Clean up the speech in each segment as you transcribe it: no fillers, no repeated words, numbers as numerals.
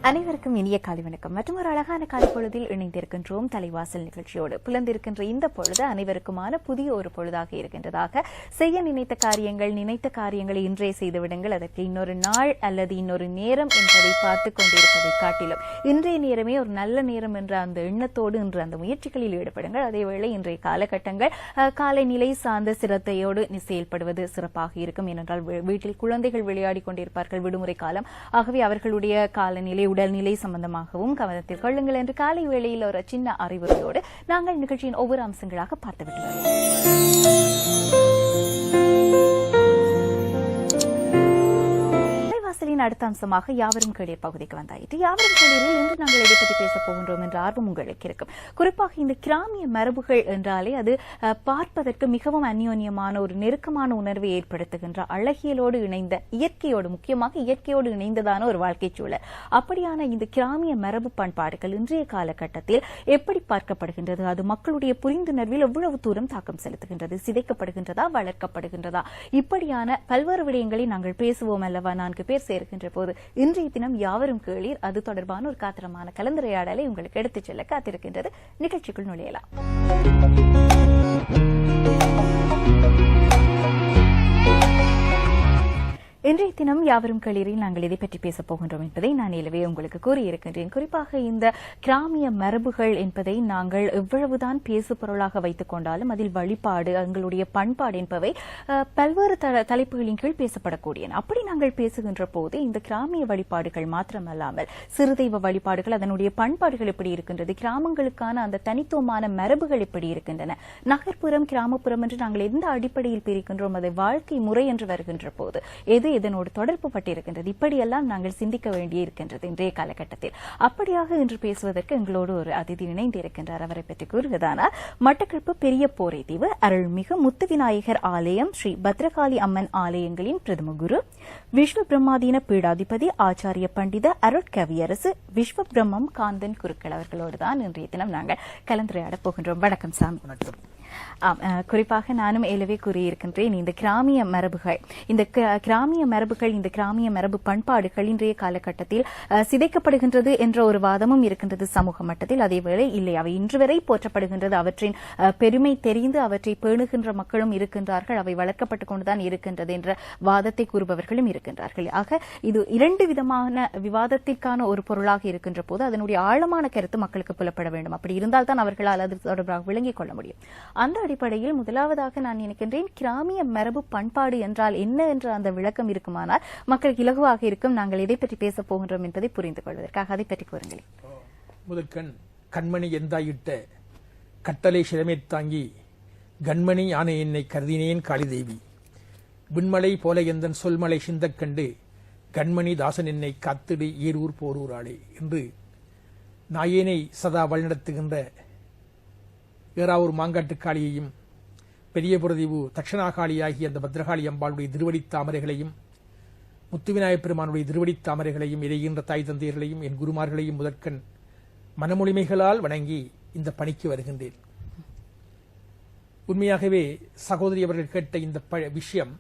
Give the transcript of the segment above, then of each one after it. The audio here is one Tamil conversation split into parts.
அனைவருக்கும் இனிய காலை வணக்கம். மற்றும் ஒரு அழகான காலை பொழுதில் இணைந்திருக்கின்றோம் தலைவாசல் நிகழ்ச்சியோடு. புலந்திருக்கின்ற இந்த பொழுது அனைவருக்குமான புதிய ஒரு பொழுதாக இருக்கின்றதாக செய்ய நினைத்த காரியங்களை இன்றே செய்துவிடுங்கள், அதற்கு இன்னொரு நாள் அல்லது இன்னொரு நேரம் என்பதை பார்த்துக் கொண்டிருப்பதை காட்டிலும் இன்றைய நேரமே ஒரு நல்ல நேரம் என்ற அந்த எண்ணத்தோடு இன்று அந்த முயற்சிகளில் ஈடுபடுங்கள். அதேவேளை இன்றைய காலகட்டங்கள் காலை நிலை சார்ந்த சிரத்தையோடு செயல்படுவது சிறப்பாக இருக்கும். ஏனென்றால் வீட்டில் குழந்தைகள் விளையாடி கொண்டிருப்பார்கள், விடுமுறை காலம். ஆகவே அவர்களுடைய காலநிலை உடல்நிலை சம்பந்தமாகவும் கவனத்தில் கொள்ளுங்கள் என்று காலை வேளையில் ஒரு சின்ன அறிவுரையோடு நாங்கள் நிகழ்ச்சியின் ஒவ்வொரு அம்சங்களாக பார்த்துவிட்டு அடுத்த அம்சமாக யாவரும் கேளீர் பகுதிக்கு வந்தாயிற்று. யாவரும் கேளீரில் இன்று நாங்கள் எதை பற்றி பேசப் போகின்றோம் என்ற ஆர்வம் உங்களுக்கு இருக்கும். குறிப்பாக இந்த கிராமிய மரபுகள் என்றாலே அது பார்ப்பதற்கு மிகவும் அந்யோன்யமான ஒரு நெருக்கமான உணர்வை ஏற்படுத்துகின்ற அழகியலோடு இணைந்த இயற்கையோடு, முக்கியமாக இயற்கையோடு இணைந்ததான ஒரு வாழ்க்கை சூழல். அப்படியான இந்த கிராமிய மரபு பண்பாடுகள் இன்றைய காலகட்டத்தில் எப்படி பார்க்கப்படுகின்றது? அது மக்களுடைய புரிந்துணர்வில் எவ்வளவு தூரம் தாக்கம் செலுத்துகின்றது? சிதைக்கப்படுகின்றதா, வளர்க்கப்படுகின்றதா? இப்படியான பல்வேறு விடயங்களை நாங்கள் பேசுவோம் அல்லவா? 4 பேர் சேர்க்கின்ற போது இன்றைய தினம் யாவரும் கேளீர் அது தொடர்பான ஒரு காத்திரமான கலந்துரையாடலை உங்களுக்கு எடுத்துச் செல்ல காத்திருக்கின்றது. நிகழ்ச்சிக்குள் நுழையலாம். இன்றைய தினம் யாவரும் கேளீரில் நாங்கள் எதை பற்றி பேசப் போகின்றோம் என்பதை நான் ஏலவே உங்களுக்கு கூறியிருக்கின்றேன். குறிப்பாக இந்த கிராமிய மரபுகள் என்பதை நாங்கள் எவ்வளவுதான் பேசு பொருளாக வைத்துக் கொண்டாலும் அதில் வழிபாடு, எங்களுடைய பண்பாடு என்பவை பல்வேறு தலைப்புகளின் கீழ் பேசப்படக்கூடியன. அப்படி நாங்கள் பேசுகின்ற போது இந்த கிராமிய வழிபாடுகள் மாத்திரமல்லாமல் சிறுதெய்வ வழிபாடுகள், அதனுடைய பண்பாடுகள் எப்படி இருக்கின்றது, கிராமங்களுக்கான அந்த தனித்துவமான மரபுகள் எப்படி இருக்கின்றன, நகர்ப்புறம் கிராமப்புறம் என்று நாங்கள் எந்த அடிப்படையில் பிரிக்கின்றோம், அதை வாழ்க்கை முறை என்று வருகின்ற போது எது இதனோடு தொடர்பு பட்டிருக்கின்றது, இப்படியெல்லாம் நாங்கள் சிந்திக்க வேண்டிய இருக்கின்றது இன்றைய காலகட்டத்தில். அப்படியாக இன்று பேசுவதற்கு எங்களோடு ஒரு அதிதி இணைந்திருக்கின்றார். அவரை பற்றி கூறுவதானால் மட்டக்களப்பு பெரிய போரைதீவு அருள்மிகு முத்துவிநாயகர் ஆலயம் ஸ்ரீ பத்ரகாளி அம்மன் ஆலயங்களின் பிரதம குரு, விஸ்வ பிரம்மாதீன பீடாதிபதி ஆச்சாரிய பண்டித அருட்கவியரசு விஸ்வ பிரம்மம் காந்தன் குருக்கள் அவர்களோடு தான் இன்றைய தினம் நாங்கள் கலந்துரையாடப் போகின்றோம். வணக்கம் சாமி. வணக்கம். குறிப்பாக நானும் ஏலவே கூறியிருக்கின்றேன், இந்த கிராமிய மரபுகள், இந்த கிராமிய மரபு பண்பாடுகள் இன்றைய காலகட்டத்தில் சிதைக்கப்படுகின்றது என்ற ஒரு வாதமும் இருக்கின்றது சமூக மட்டத்தில். அதேவேளை இல்லை, அவை இன்று வரை போற்றப்படுகின்றது, அவற்றின் பெருமை தெரிந்து அவற்றை பேணுகின்ற மக்களும் இருக்கின்றார்கள், அவை வளர்க்கப்பட்டுக் கொண்டுதான் இருக்கின்றது என்ற வாதத்தை கூறுபவர்களும் இருக்கின்றார்கள். ஆக இது 2 விதமான விவாதத்திற்கான ஒரு பொருளாக இருக்கின்ற போது அதனுடைய ஆழமான கருத்து மக்களுக்கு புலப்பட வேண்டும். அப்படி இருந்தால்தான் அவர்களால் அது தொடர்பாக விளங்கிக் கொள்ள முடியும். அந்த அடிப்படையில் முதலாவதாக நான் நினைக்கின்றேன், கிராமிய மரபு பண்பாடு என்றால் என்ன என்ற அந்த விளக்கம் இருக்குமானால் மக்களுக்கு இலகுவாக இருக்கும். நாங்கள் எதை பற்றி பேசப் போகின்றோம் என்பதை புரிந்து கொள்வதற்காக அதை பற்றி கூறுங்களேன். முதற்கண் கண்மணி எந்தாயிட்ட கட்டளை சிரமே தாங்கி கண்மணி யானை என்னை கருதினேன் காளிதேவி, விண்மலை போல எந்தன் சொல்மலை சிந்தக் கண்டு கண்மணி தாசன் என்னை காத்திடு ஏரூர் போரூராளே என்று நாயேனை சதா வழிநடத்துகின்ற ஏறாவூர் மாங்காட்டுக்காளியையும் பெரிய புரதீவு தட்சணாகாளியாகிய அந்த பத்ரகாளி அம்பாளுடைய திருவடித் தாமரைகளையும் முத்துவிநாயகப் பெருமானுடைய திருவடித் தாமரைகளையும் இறைகின்ற தாய் தந்தையர்களையும் என் குருமார்களையும் முதற்கண் மனமொழிமைகளால் வணங்கி இந்த பணிக்கு வருகின்றேன். உண்மையாகவே சகோதரி அவர்கள் கேட்ட இந்த விஷயம்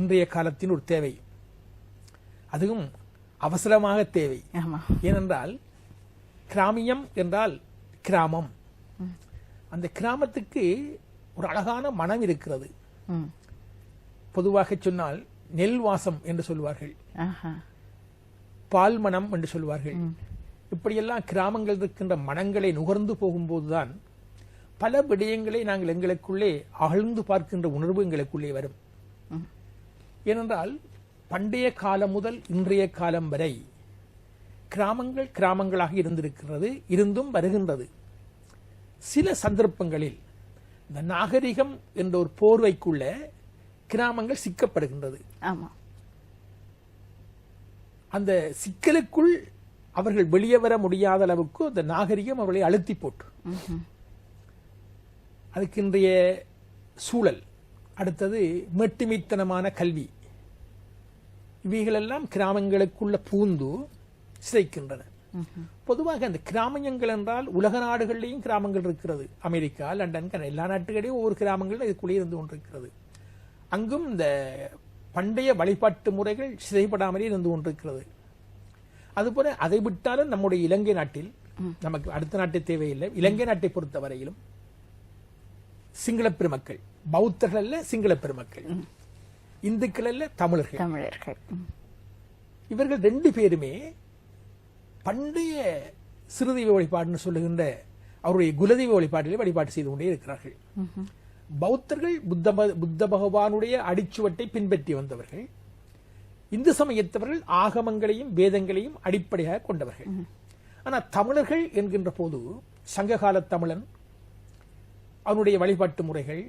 இன்றைய காலத்தின் ஒரு தேவை, அதுவும் அவசரமாக தேவை. ஏனென்றால் கிராமியம் என்றால் கிராமம், அந்த கிராமத்துக்கு ஒரு அழகான மனம் இருக்கிறது. பொதுவாக சொன்னால் நெல் வாசம் என்று சொல்வார்கள், பால் மனம் என்று சொல்வார்கள். இப்படியெல்லாம் கிராமங்கள் இருக்கின்ற மனங்களை நுகர்ந்து போகும்போதுதான் பல விடயங்களை நாங்கள் எங்களுக்குள்ளே ஆழ்ந்து பார்க்கின்ற உணர்வு எங்களுக்குள்ளே வரும். ஏனென்றால் பண்டைய காலம் முதல் இன்றைய காலம் வரை கிராமங்கள் கிராமங்களாக இருந்திருக்கிறது, இருந்தும் வருகின்றது. சில சந்தர்ப்பங்களில் இந்த நாகரிகம் என்ற ஒரு போர்வைக்குள்ள கிராமங்கள் சிக்கப்படுகின்றது. அந்த சிக்கலுக்குள் அவர்கள் வெளியே வர முடியாத அளவுக்கு அந்த நாகரிகம் அவர்களை அழுத்தி போட்டு, அதுக்கு இன்றைய சூழல், அடுத்தது மெட்டுமித்தனமான கல்வி, இவைகளெல்லாம் கிராமங்களுக்குள்ள பூந்து சிதைக்கின்றன. பொதுவாக அந்த கிராமங்கள் என்றால் உலக நாடுகளிலேயும் கிராமங்கள் இருக்கிறது. அமெரிக்கா, லண்டன், எல்லா நாட்டுகளிலும் ஒவ்வொரு கிராமங்களும் இதுக்குள்ளே இருந்து கொண்டிருக்கிறது. அங்கும் இந்த பண்டைய வழிபாட்டு முறைகள் சிதைப்படாமலே இருந்து கொண்டிருக்கிறது. அதுபோல அதை விட்டாலும் நம்முடைய இலங்கை நாட்டில் நமக்கு அடுத்த நாட்டை தேவையில்லை. இலங்கை நாட்டை பொறுத்த வரையிலும் சிங்கள பெருமக்கள், பௌத்தர்கள் அல்ல சிங்கள பெருமக்கள், இந்துக்கள் அல்ல தமிழர்கள், இவர்கள் 2 பேருமே பண்டைய சிறுதெய்வ வழிபாடுன்னு சொல்லுகின்ற அவருடைய குலதெய்வ வழிபாட்டிலே வழிபாடு செய்து கொண்டே இருக்கிறார்கள். பௌத்தர்கள் புத்த பகவானுடைய அடிச்சுவட்டை பின்பற்றி வந்தவர்கள். இந்து சமயத்தவர்கள் ஆகமங்களையும் வேதங்களையும் அடிப்படையாக கொண்டவர்கள். ஆனால் தமிழர்கள் என்கின்ற போது சங்ககால தமிழன் அவனுடைய வழிபாட்டு முறைகள்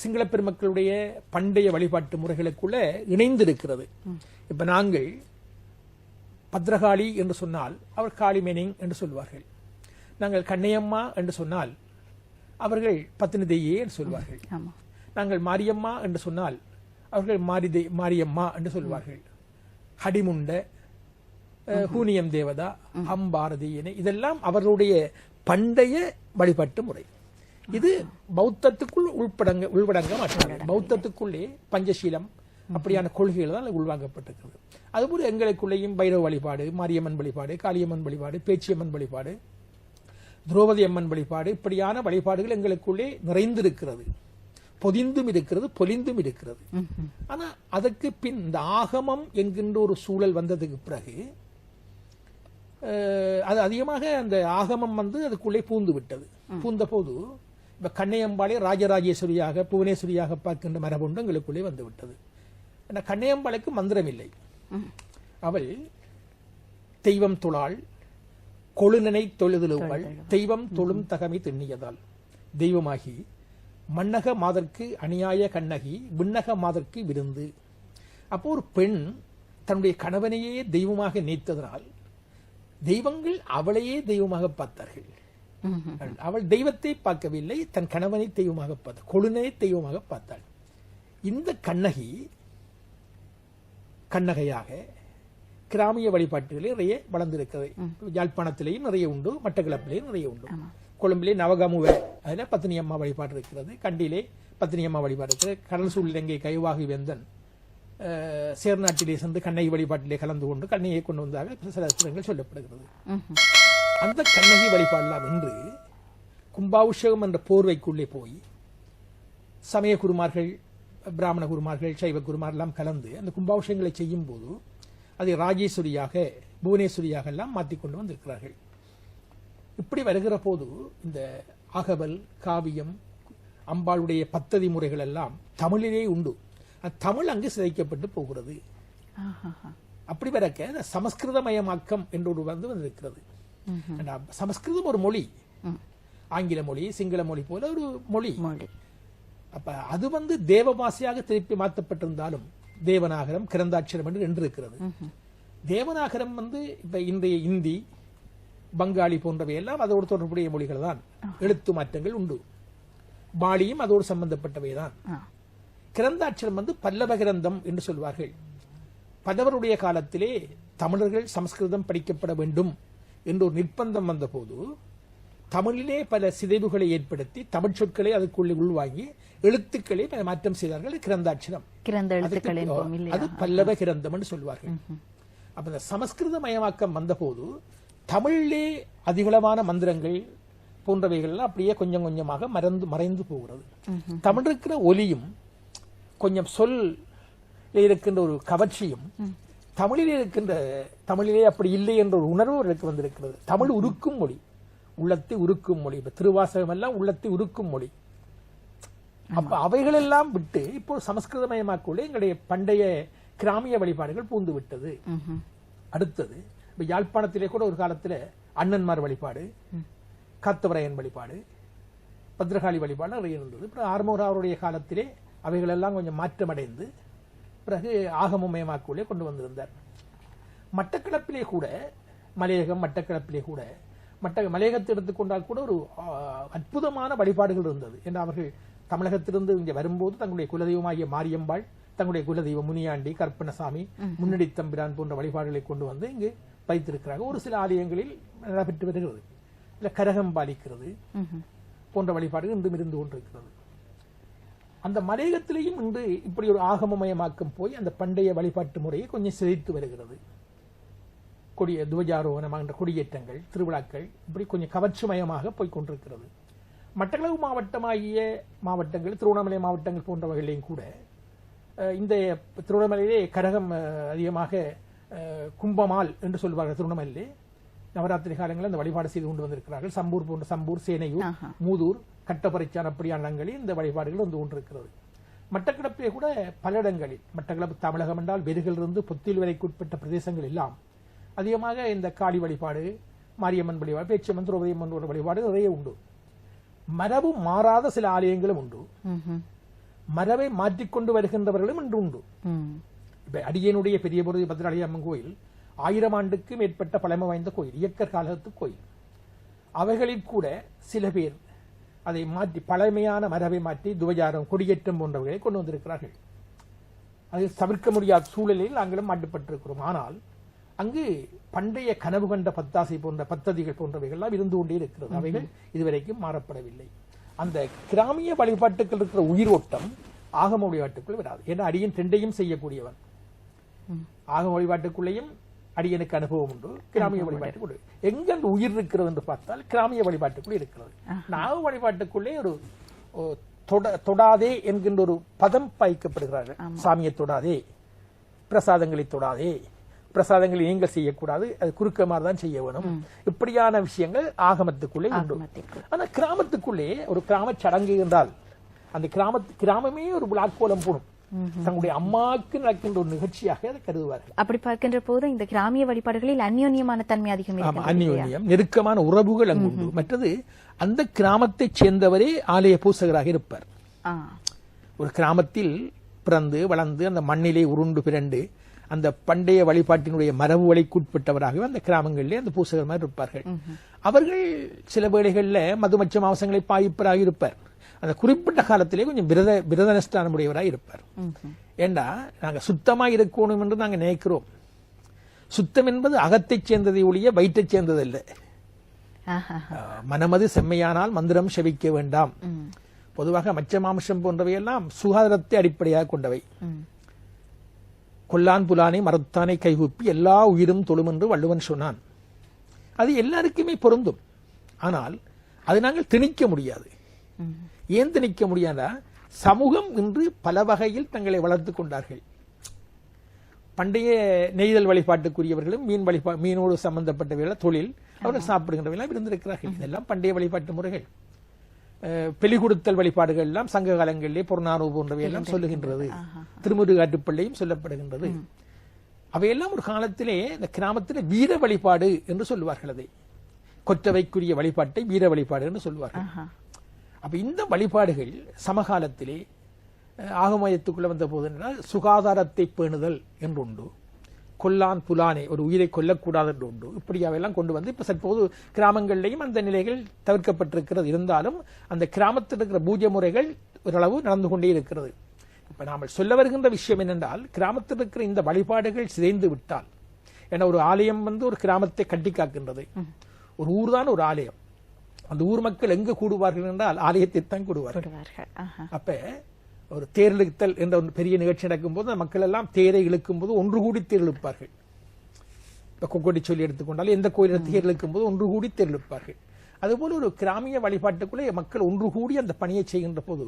சிங்கள பெருமக்களுடைய பண்டைய வழிபாட்டு முறைகளுக்குள்ள இணைந்திருக்கிறது. இப்ப நாங்கள் பத்ரகாளி என்று சொன்னால் அவர் காளிமேனிங் என்று சொல்வார்கள். நாங்கள் கண்ணையம்மா என்று சொன்னால் அவர்கள் பத்தினி தெய்யே என்று சொல்வார்கள். நாங்கள் மாரியம்மா என்று சொன்னால் அவர்கள் மாரியம்மா என்று சொல்வார்கள். ஹடிமுண்ட, ஹூனியம் தேவதா, அம்பாரதியினை, இதெல்லாம் அவர்களுடைய பண்டைய வழிபாட்டு முறை. இது பௌத்தத்துக்குள் உள்வடங்க மாட்டாங்க. பௌத்தத்துக்குள்ளே பஞ்சசீலம் அப்படியான கொள்கைகள் தான் உள்வாங்கப்பட்டிருக்கிறது. அதுபோல எங்களுக்குள்ளேயும் பைரவ வழிபாடு, மாரியம்மன் வழிபாடு, காளியம்மன் வழிபாடு, பேச்சியம்மன் வழிபாடு, திரௌபதி அம்மன் வழிபாடு, இப்படியான வழிபாடுகள் எங்களுக்குள்ளே நிறைந்திருக்கிறது, பொதிந்தும் இருக்கிறது, பொலிந்தும் இருக்கிறது. ஆனா அதற்கு பின் இந்த ஆகமம் என்கின்ற ஒரு சூழல் வந்ததுக்கு பிறகு அது அதிகமாக அந்த ஆகமம் அதுக்குள்ளே பூந்து விட்டது. பூந்த போது இப்ப கண்ணையம்பாளை ராஜராஜேஸ்வரியாக புவனேஸ்வரியாக பார்க்கின்ற மரபொன்று எங்களுக்குள்ளே வந்து விட்டது. கண்ணையம்பாளைக்கு மந்திரம் இல்லை. அவள் தெய்வம் தொழாள், கொழுநனை தொழுதலுவாள், தெய்வம் தொழும் தகமை திண்ணியதால் தெய்வமாகி மன்னக மாதற்கு அநியாய கண்ணகி விண்ணக மாதற்கு விருந்து. அப்போ ஒரு பெண் தன்னுடைய கணவனையே தெய்வமாக நீத்ததனால் தெய்வங்கள் அவளையே தெய்வமாக பார்த்தார்கள். அவள் தெய்வத்தை பார்க்கவில்லை, தன் கணவனை தெய்வமாக பார்த்தாள், கொழுனை தெய்வமாக பார்த்தாள். இந்த கண்ணகி கண்ணகையாக கிராமிய வழிபாட்டுகளே நிறைய வளர்ந்திருக்கிறது. யாழ்ப்பாணத்திலேயும் நிறைய உண்டு, மட்டக்களப்பிலேயும் நிறைய உண்டு. கொழும்பிலே நவகமுவ அதில் பத்தினி அம்மா வழிபாடு இருக்கிறது, கண்டியிலே பத்தினி அம்மா வழிபாடு இருக்கிறது. கடல் சூழ்நிலை கைவாகி வெந்தன் சேர்நாட்டிலே சென்று கண்ணகி வழிபாட்டிலே கலந்து கொண்டு கண்ணையை கொண்டு வந்தாக சில இடங்கள் சொல்லப்படுகிறது. அந்த கண்ணகி வழிபாடெல்லாம் இன்று கும்பாபிஷேகம் என்ற போர்வைக்குள்ளே போய் சமய குருமார்கள், பிராமண குருமார்கள், சைவ குருமார்கள் எல்லாம் கலந்து அந்த கும்பாபிஷேகங்களை செய்யும் போது அதை ராஜேஸ்வரியாக, புவனேஸ்வரியாக எல்லாம் மாற்றிக்கொண்டு வந்திருக்கிறார்கள். இப்படி வருகிற போது இந்த அகவல், காவியம், அம்பாளுடைய பத்ததி முறைகள் எல்லாம் தமிழிலே உண்டு. தமிழ் அங்கு சிதைக்கப்பட்டு போகிறது. அப்படி வரக்க சமஸ்கிருதமயமாக்கம் என்று வந்திருக்கிறது. சமஸ்கிருதம் ஒரு மொழி, ஆங்கில மொழி, சிங்கள மொழி போல ஒரு மொழி. அப்ப அது தேவ பாஷையாக திருப்பி மாற்றப்பட்டிருந்தாலும் தேவநாகரம், கிரந்தாட்சரம் என்று 2 இருக்கிறது. தேவநாகரம் இப்ப இன்றைய இந்தி, பங்காளி போன்றவை எல்லாம் அதோடு தொடர்புடைய மொழிகள் தான். எழுத்து மாற்றங்கள் உண்டு. பாலியும் அதோடு சம்பந்தப்பட்டவைதான். கிரந்தாட்சரம் பல்லவ கிரந்தம் என்று சொல்வார்கள். பல்லவருடைய காலத்திலே தமிழர்கள் சமஸ்கிருதம் படிக்கப்பட வேண்டும் என்று ஒரு நிர்பந்தம் வந்த போது தமிழிலே பல சிதைவுகளை ஏற்படுத்தி தமிழ் சொற்களை அதுக்குள்ளே உள்வாங்கி எழுத்துக்களை மாற்றம் செய்தார்கள். கிரந்தாட்சரம், அது பல்லவ கிரந்தம் என்று சொல்வார்கள். அப்ப இந்த சமஸ்கிருத மயமாக்கம் வந்த போது தமிழிலே அதிகளவான மந்திரங்கள் போன்றவைகள் அப்படியே கொஞ்சம் கொஞ்சமாக மறைந்து போகிறது. தமிழ் இருக்கிற ஒலியும் கொஞ்சம் சொல் இருக்கின்ற ஒரு கவர்ச்சியும் தமிழிலே அப்படி இல்லை என்ற ஒரு உணர்வு எனக்கு வந்திருக்கிறது. தமிழ் உருக்கும் மொழி, உள்ளத்தை உருக்கும் மொழி. இப்ப திருவாசகம் எல்லாம் உள்ளத்தை உருக்கும் மொழி. அப்ப அவைகள் எல்லாம் விட்டு இப்போ சமஸ்கிருதமயமாக்குள்ளே எங்களுடைய பண்டைய கிராமிய வழிபாடுகள் பூந்து விட்டது. அடுத்தது இப்ப யாழ்ப்பாணத்திலே கூட ஒரு காலத்துல அண்ணன்மார் வழிபாடு, காத்தவரையன் வழிபாடு, பத்ரகாளி வழிபாடு நிறைய இருந்தது. ஆர்மோராவுடைய காலத்திலே அவைகள் எல்லாம் கொஞ்சம் மாற்றமடைந்து பிறகு ஆகமமயமாக்குள்ளே கொண்டு வந்திருந்தார். மட்டக்களப்பிலே கூட, மட்டக்களப்பிலே கூட மலையகத்தை எடுத்துக்கொண்டால் கூட ஒரு அற்புதமான வழிபாடுகள் இருந்தது. என்று அவர்கள் தமிழகத்திலிருந்து இங்கே வரும்போது தங்களுடைய குலதெய்வமாகிய மாரியம்பாள், தங்களுடைய குலதெய்வம் முனியாண்டி, கற்பனசாமி, முன்னடி தம்பிரான் போன்ற வழிபாடுகளை கொண்டு வந்து இங்கு வைத்திருக்கிறார்கள். ஒரு சில ஆலயங்களில் நடைபெற்று வருகிறது. இல்ல கரகம் பாலிக்கிறது போன்ற வழிபாடுகள் இன்றும் இருந்து கொண்டிருக்கிறது. அந்த மலையகத்திலேயும் இன்று இப்படி ஒரு ஆகமமயமாக்கம் போய் அந்த பண்டைய வழிபாட்டு முறையை கொஞ்சம் சிதைத்து வருகிறது. துவஜாரோகணமாக கொடியேற்றங்கள், திருவிழாக்கள் இப்படி கொஞ்சம் கவர்ச்சிமயமாக போய்கொண்டிருக்கிறது. மட்டக்களப்பு மாவட்டமாகிய மாவட்டங்கள், திருவண்ணாமலை மாவட்டங்கள் போன்றவர்களையும் கூட இந்த திருவண்ணாமலையிலே கரகம் அதிகமாக கும்பமால் என்று சொல்வார்கள். திருவண்ணாமலையிலே நவராத்திரி காலங்களில் அந்த வழிபாடு செய்து கொண்டு வந்திருக்கிறார்கள். சம்பூர், சேனையூர், மூதூர், கட்டப்பறைச்சான் அப்படியான இடங்களில் இந்த வழிபாடுகள் வந்து கொண்டிருக்கிறது. மட்டக்களப்பிலே கூட பல இடங்களில், மட்டக்களப்பு தமிழகம் என்றால் வெறுகிலிருந்து பொத்தில் வரைக்குட்பட்ட பிரதேசங்கள் எல்லாம் அதிகமாக இந்த காளி வழிபாடு, மாரியம்மன் வழிபாடு, பேச்சம்மன், திரௌபதியம்மன் வழிபாடு நிறைய உண்டு. மரபு மாறாத சில ஆலயங்களும் உண்டு. மரபை மாற்றிக்கொண்டு வருகின்றவர்களும் இன்று உண்டு. இப்ப அடியனுடைய பெரிய பொருதி பத்திராளி அம்மன் கோயில் 1000 ஆண்டுக்கு மேற்பட்ட பழமை வாய்ந்த கோயில், இயக்கர் காலத்து கோயில். அவைகளில் கூட சில பேர் அதை மாற்றி பழமையான மரபை மாற்றி துவஜாரம், கொடியேற்றம் போன்றவர்களை கொண்டு வந்திருக்கிறார்கள். அதை தவிர்க்க முடியாத சூழலில் நாங்களும் மாட்டுப்பட்டிருக்கிறோம். ஆனால் அங்கு பண்டைய கனவு கண்ட பத்தாசை போன்ற பத்ததிகள் போன்றவைகள் எல்லாம் இருந்து கொண்டே இருக்கிறது. அவைகள் இதுவரைக்கும் மாறப்படவில்லை. அந்த கிராமிய வழிபாட்டுக்கள் இருக்கிற உயிரோட்டம் ஆகம வழிபாட்டுக்குள் வராது. ஏன்னா அடியன் ரெண்டையும் செய்யக்கூடியவன். ஆகம வழிபாட்டுக்குள்ளேயும் அடியனுக்கு அனுபவம் உண்டு, கிராமிய வழிபாட்டுக்குள்ள எங்க உயிர் இருக்கிறது என்று பார்த்தால் கிராமிய வழிபாட்டுக்குள் இருக்கிறது. நாக வழிபாட்டுக்குள்ளே ஒரு தொடாதே என்கின்ற ஒரு பதம் பாய்க்கப்படுகிறார்கள். சாமியை தொடாதே, பிரசாதங்களை தொடாதே, பிரசாதங்களை நீங்கள் செய்யக்கூடாது, அது குறுக்க மாதிரி தான் செய்ய வேணும். இப்படியான விஷயங்கள் ஆகமத்துக்குள்ளே உண்டு. ஆனா கிராமத்துக்குள்ளே ஒரு கிராம சடங்கு என்றால் அந்த கிராமமே ஒரு விழாக்கோலம் போடும். தங்களுடைய அம்மாவுக்கு நடக்கின்ற ஒரு நிகழ்ச்சியாக அதை கருதுவார்கள். அப்படி பார்க்கின்ற போது இந்த கிராமிய வழிபாடுகளில் அந்யோன்யமான தன்மை அதிகம், அந்யோன்யம், நெருக்கமான உறவுகள் அங்கு உண்டு. மற்றது அந்த கிராமத்தை சேர்ந்தவரே ஆலய பூசகராக இருப்பார். ஒரு கிராமத்தில் பிறந்து வளர்ந்து அந்த மண்ணிலே உருண்டு பிறண்டு அந்த பண்டைய வழிபாட்டினுடைய மரபு வழிக்குட்பட்டவராகவே அந்த கிராமங்களிலே அந்த பூசகர் மாதிரி இருப்பார்கள். அவர்கள் சில வேளைகளில் மதுமச்ச மாசங்களை பாய்ப்பராக இருப்பார். அந்த குறிப்பிட்ட காலத்திலே கொஞ்சம் விரதனுஷ்டானம் உடையவராக இருப்பார். ஏண்டா நாங்க சுத்தமா இருக்கணும் என்று நாங்க நினைக்கிறோம். சுத்தம் என்பது அகத்தை சேர்ந்ததை ஒழிய வயிற்றை சேர்ந்ததல்ல. மனமது செம்மையானால் மந்திரம் செவிக்க வேண்டாம். பொதுவாக மச்ச மாம்சம் போன்றவையெல்லாம் சுகாதாரத்தை அடிப்படையாக கொண்டவை. கொல்லான் புலானை மரத்தானை கைகூப்பி எல்லா உயிரும் தொழும் என்று வள்ளுவன் சொன்னான். அது எல்லாருக்குமே பொருந்தும். ஆனால் அது நாங்கள் திணிக்க முடியாது. ஏன் திணிக்க முடியாதா? சமூகம் இன்று பல வகையில் தங்களை வளர்த்துக் கொண்டார்கள். பண்டைய நெய்தல் வழிபாட்டுக்குரியவர்களும் மீனோடு சம்பந்தப்பட்டவர்கள் தொழில் அவர்கள் சாப்பிடுகின்றவர்கள் இருந்திருக்கிறார்கள். இதெல்லாம் பண்டைய வழிபாட்டு முறைகள். பெலிகுடுத்தல் வழிபாடுகள் எல்லாம் சங்க காலங்களிலே பொருநானூறு போன்றவை எல்லாம் சொல்லுகின்றது. திருமுருகாற்றுப்பள்ளியும் சொல்லப்படுகின்றது. அவையெல்லாம் ஒரு காலத்திலே இந்த கிராமத்திலே வீர வழிபாடு என்று சொல்லுவார்கள். அதை கொற்றவைக்குரிய வழிபாட்டை வீர வழிபாடு என்று சொல்லுவார்கள். அப்ப இந்த வழிபாடுகள் சமகாலத்திலே ஆகமயத்துக்குள்ள வந்த போது என்றால் சுகாதாரத்தை பேணுதல் என்று உண்டு, கொல்லான் புலானை ஒரு உயிரை கொல்லக்கூடாது என்று உண்டு. இப்படி அவையெல்லாம் கொண்டு வந்து இப்ப தற்போது கிராமங்களிலேயும் அந்த நிலைகள் தவிர்க்கப்பட்டிருக்கிறது. இருந்தாலும் அந்த கிராமத்தில் இருக்கிற பூஜை முறைகள் ஓரளவு நடந்து கொண்டே இருக்கிறது. இப்ப நாம சொல்ல வருகின்ற விஷயம் என்னென்றால், கிராமத்தில் இருக்கிற இந்த வழிபாடுகள் சிதைந்து விட்டால், ஏன்னா ஒரு ஆலயம் வந்து ஒரு கிராமத்தை கட்டி காக்கின்றது. ஒரு ஊர் தான் ஒரு ஆலயம். அந்த ஊர் மக்கள் எங்க கூடுவார்கள் என்றால் ஆலயத்தை தான் கூடுவார்கள். அப்ப ஒரு தேர் இழுத்தல் என்ற ஒரு பெரிய நிகழ்ச்சி நடக்கும் போது மக்கள் எல்லாம் தேரை இழுக்கும் போது ஒன்று கூடி தேர் இழுப்பார்கள். இப்ப கொக்கோட்டி சொல்லி எடுத்துக்கொண்டால் எந்த கோயிலில் தேர் இழுக்கும் போது ஒன்று கூடி தேர் இழுப்பார்கள். அதுபோல ஒரு கிராமிய வழிபாட்டுக்குள்ளே மக்கள் ஒன்று கூடி அந்த பணியை செய்கின்ற போது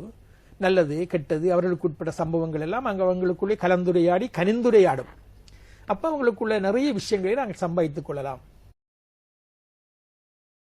நல்லது கெட்டது அவர்களுக்கு உட்பட்ட சம்பவங்கள் எல்லாம் அங்க அவங்களுக்குள்ளே கலந்துரையாடி கனிந்துரையாடும். அப்ப அவங்களுக்குள்ள நிறைய விஷயங்களை நாங்கள் சம்பாதித்துக் கொள்ளலாம்.